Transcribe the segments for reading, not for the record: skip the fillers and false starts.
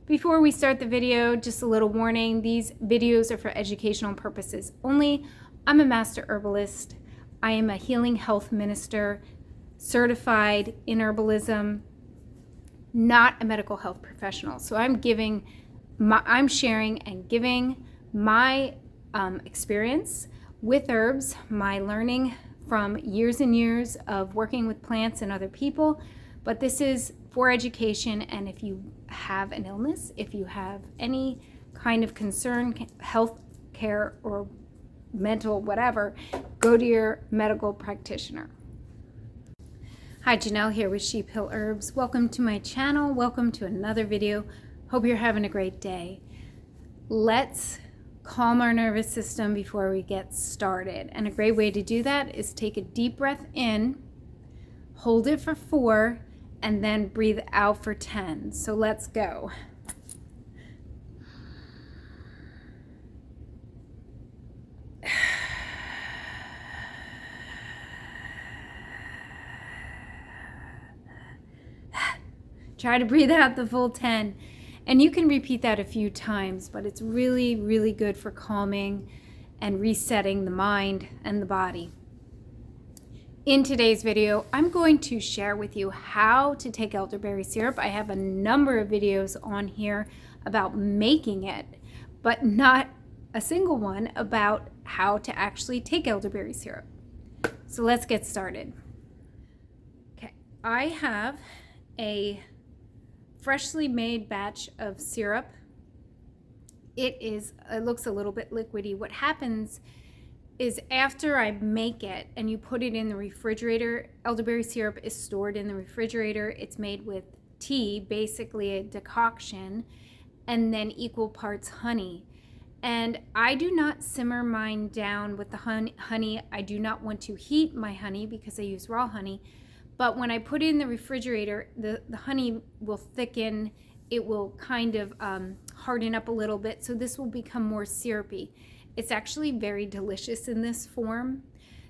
Before we start the video, just a little warning, these videos are for educational purposes only. I'm a master herbalist. I am a healing health minister, certified in herbalism, not a medical health professional. So I'm sharing and giving my experience with herbs, my learning from years and years of working with plants and other people. But this is for education, and if you have an illness, if you have any kind of concern, health care or mental whatever, go to your medical practitioner. Hi, Janelle here with Sheep Hill Herbs. Welcome to my channel. Welcome to another video. Hope you're having a great day. Let's calm our nervous system before we get started. And a great way to do that is take a deep breath in, hold it for 4, and then breathe out for 10. So let's go. Try to breathe out the full 10. And you can repeat that a few times, but it's really, really good for calming and resetting the mind and the body. In today's video, I'm going to share with you how to take elderberry syrup. I have a number of videos on here about making it, but not a single one about how to actually take elderberry syrup. So let's get started. Okay, I have a freshly made batch of syrup. It looks a little bit liquidy. What happens is after I make it and you put it in the refrigerator, elderberry syrup is stored in the refrigerator. It's made with tea, basically a decoction, and then equal parts honey. And I do not simmer mine down with the honey. I do not want to heat my honey because I use raw honey. But when I put it in the refrigerator, the honey will thicken. It will kind of harden up a little bit. So this will become more syrupy. It's actually very delicious in this form.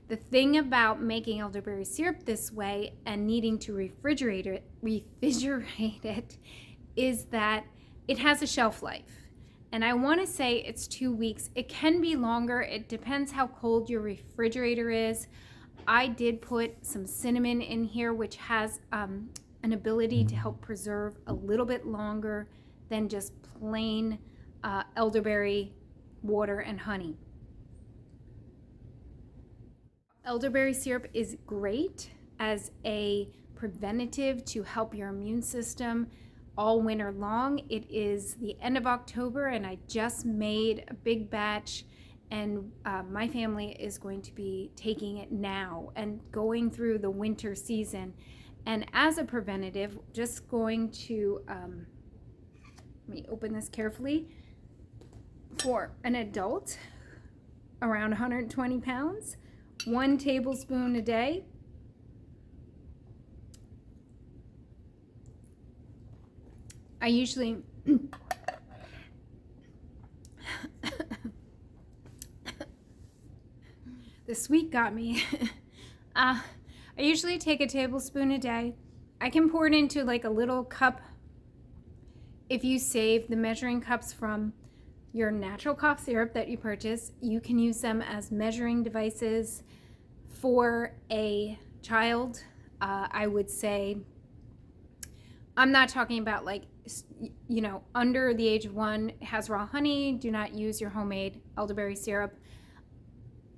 The thing about making elderberry syrup this way and needing to refrigerate it is that it has a shelf life. And I want to say it's 2 weeks. It can be longer. It depends how cold your refrigerator is. I did put some cinnamon in here, which has an ability to help preserve a little bit longer than just plain elderberry water and honey. Elderberry syrup is great as a preventative to help your immune system all winter long. It is the end of October and I just made a big batch, and my family is going to be taking it now and going through the winter season. And as a preventative, just going to let me open this carefully. For an adult around 120 pounds, 1 tablespoon a day. I usually the sweet got me. I usually take a tablespoon a day. I can pour it into like a little cup. If you save the measuring cups from your natural cough syrup that you purchase, you can use them as measuring devices. For a child, I would say, I'm not talking about like, under the age of 1, has raw honey. Do not use your homemade elderberry syrup.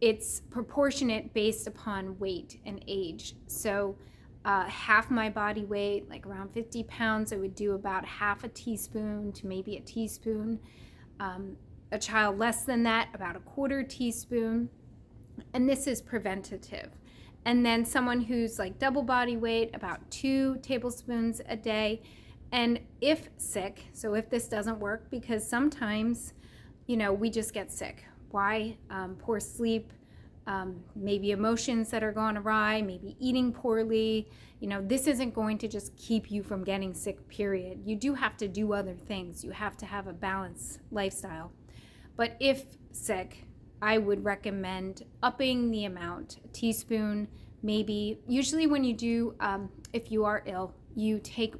It's proportionate based upon weight and age. So half my body weight, like around 50 pounds, I would do about half a teaspoon to maybe a teaspoon. A child less than that, about a 1/4 teaspoon. And this is preventative. And then someone who's like double body weight, about 2 tablespoons a day. And if sick, so if this doesn't work, because sometimes, we just get sick. Why? Poor sleep, maybe emotions that are gone awry, maybe eating poorly. This isn't going to just keep you from getting sick, period. You do have to do other things. You have to have a balanced lifestyle. But if sick, I would recommend upping the amount, a teaspoon, maybe. Usually when you do, if you are ill, you take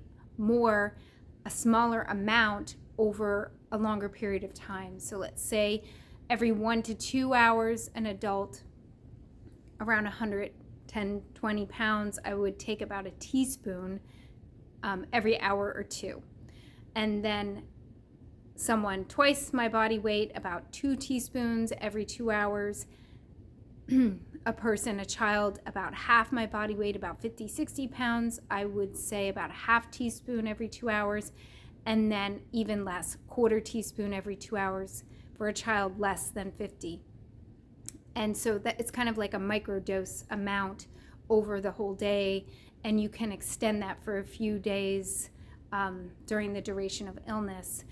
a smaller amount over a longer period of time. So let's say every 1 to 2 hours, an adult around 110, 20 pounds, I would take about a teaspoon every hour or two. And then someone twice my body weight, about 2 teaspoons every 2 hours. A person, a child, about half my body weight, about 50, 60 pounds, I would say about a half teaspoon every 2 hours. And then even less, quarter teaspoon every 2 hours for a child less than 50. And so that it's kind of like a microdose amount over the whole day, and you can extend that for a few days during the duration of illness.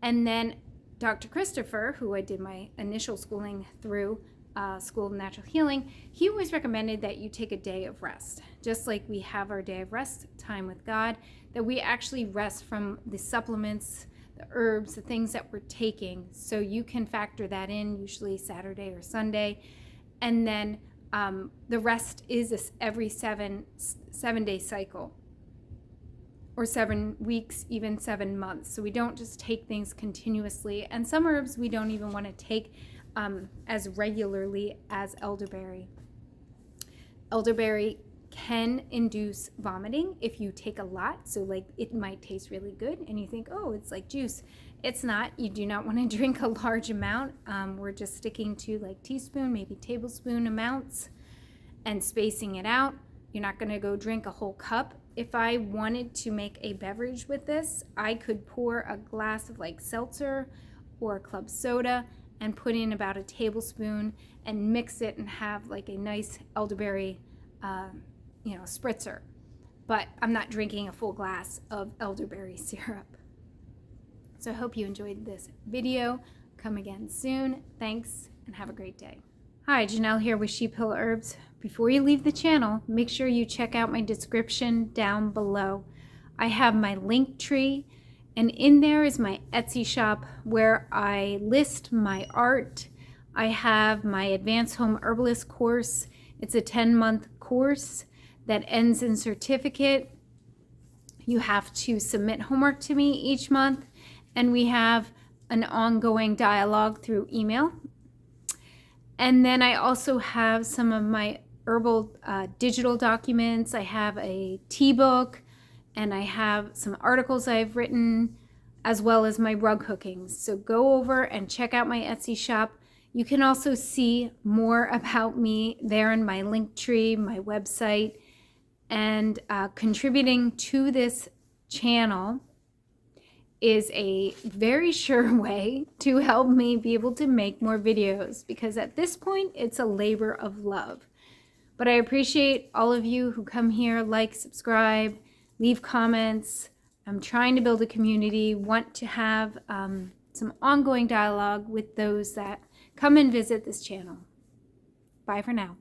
And then Dr. Christopher, who I did my initial schooling through, School of Natural Healing, he always recommended that you take a day of rest. Just like we have our day of rest, time with God, that we actually rest from the supplements, the herbs, the things that we're taking. So you can factor that in, usually Saturday or Sunday. And then the rest is every 7-day cycle, or 7 weeks, even 7 months. So we don't just take things continuously. And some herbs we don't even want to take as regularly as elderberry. Elderberry can induce vomiting if you take a lot. So like it might taste really good and you think, oh, it's like juice. It's not. You do not want to drink a large amount. We're just sticking to like teaspoon, maybe tablespoon amounts and spacing it out. You're not going to go drink a whole cup. If I wanted to make a beverage with this, I could pour a glass of like seltzer or club soda and put in about a tablespoon and mix it and have like a nice elderberry, spritzer. But I'm not drinking a full glass of elderberry syrup. So I hope you enjoyed this video. Come again soon. Thanks and have a great day. Hi, Janelle here with Sheep Hill Herbs. Before you leave the channel, make sure you check out my description down below. I have my link tree, and in there is my Etsy shop where I list my art. I have my Advanced Home Herbalist Course. It's a 10-month course that ends in certificate. You have to submit homework to me each month, and we have an ongoing dialogue through email. And then I also have some of my herbal digital documents. I have a tea book, and I have some articles I've written, as well as my rug hookings. So go over and check out my Etsy shop. You can also see more about me there in my link tree, my website, and contributing to this channel is a very sure way to help me be able to make more videos, because at this point it's a labor of love. But I appreciate all of you who come here, like, subscribe, leave comments. I'm trying to build a community, want to have some ongoing dialogue with those that come and visit this channel. Bye for now.